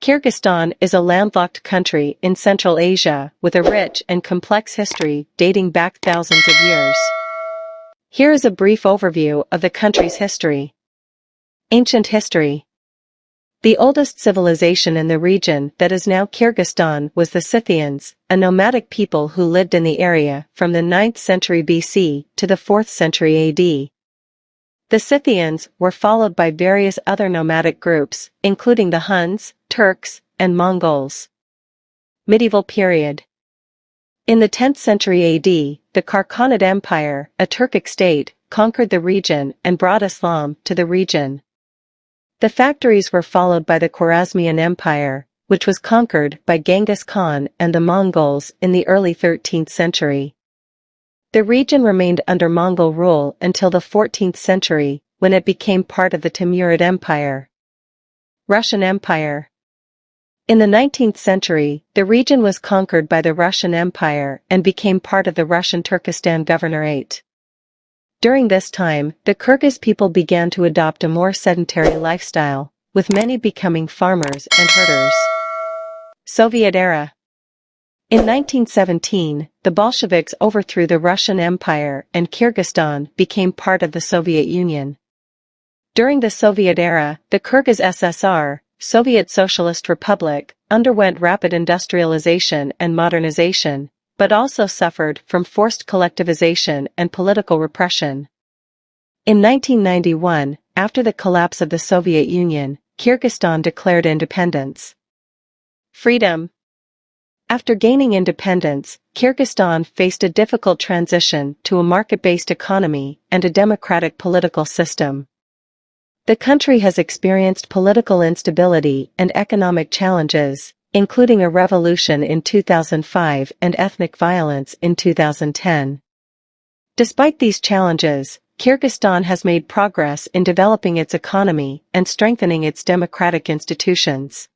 Kyrgyzstan is a landlocked country in Central Asia with a rich and complex history dating back thousands of years. Here is a brief overview of the country's history. Ancient history. The oldest civilization in the region that is now Kyrgyzstan was the Scythians, a nomadic people who lived in the area from the 9th century BC to the 4th century AD. The Scythians were followed by various other nomadic groups, including the Huns, Turks, and Mongols. Medieval period. In the 10th century AD, the Kyrgyzstan Empire, a Turkic state, conquered the region and brought Islam to the region. The factories were followed by the Khwarezmian Empire, which was conquered by Genghis Khan and the Mongols in the early 13th century. The region remained under Mongol rule until the 14th century, when it became part of the Timurid Empire. Russian Empire. In the 19th century, the region was conquered by the Russian Empire and became part of the Russian Turkestan Governorate. During this time, the Kyrgyz people began to adopt a more sedentary lifestyle, with many becoming farmers and herders. Soviet era. In 1917, the Bolsheviks overthrew the Russian Empire and Kyrgyzstan became part of the Soviet Union. During the Soviet era, the Kyrgyz SSR, Soviet Socialist Republic, underwent rapid industrialization and modernization, but also suffered from forced collectivization and political repression. In 1991, after the collapse of the Soviet Union, Kyrgyzstan declared independence. Freedom. After gaining independence, Kyrgyzstan faced a difficult transition to a market-based economy and a democratic political system. The country has experienced political instability and economic challenges, including a revolution in 2005 and ethnic violence in 2010. Despite these challenges, Kyrgyzstan has made progress in developing its economy and strengthening its democratic institutions.